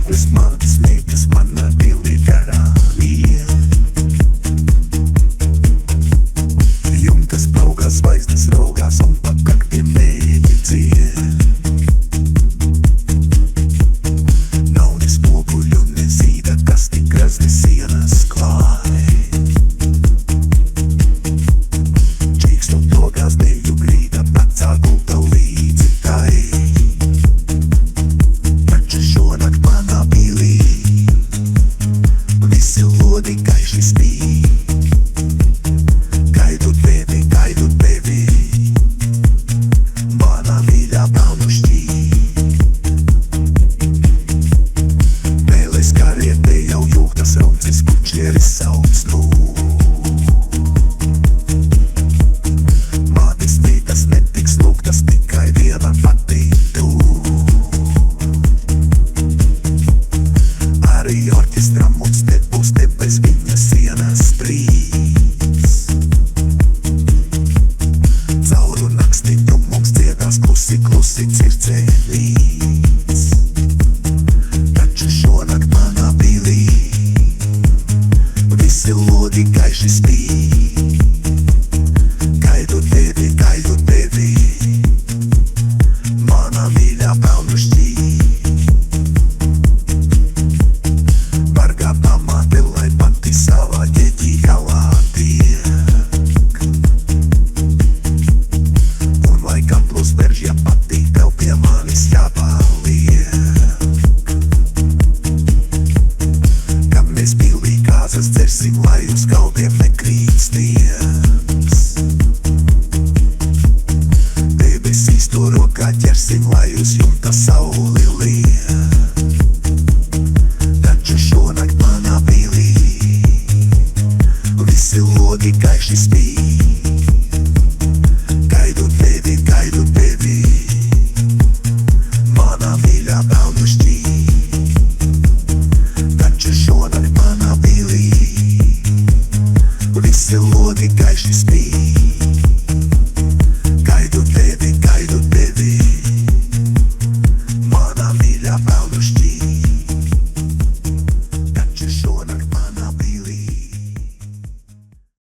Vismaz meitas mana pilī karalija. Jumtas plaukās, zvaigznes raugās un pat kaktiem mēģi dzied. Nav ne spoguļu, ne zīda, kas tik grazni sienas klāj. Čīkstot logās deju grīda, vecā gulta līdzi tai. Taču šonakt manā pilī visi lodi gaiši spīd. Gaidu tevi, mana mīļā braunušķī. Mēles karietē jau jūgtas runcis, pučieris sauc nu. Mātes mītas netiks lūgtas, tikai viena pati tu. Arī orķestram mums nebūs te bez viņa sienas brīds. Cauru nakstiņu mums dziedās klusi, klusi cirdzē līdz. Taču šonakt manā pilī visi lodi gaiši spīd. Gaidu tevi, mana mīļā braunušķī. Vargā pamāte, lai pati savā ģeķī galā tiek. Un lai kaplus veržja pati, tev pie manis jāpaliek. Kad mēs pilī kāzas dzersim, lai uz galdiem nekrīt sniegs. Debesīs to rokā ķersim, lai uz jumta sauli liek. Taču šonakt manā pilī visi lodi gaiši spīd.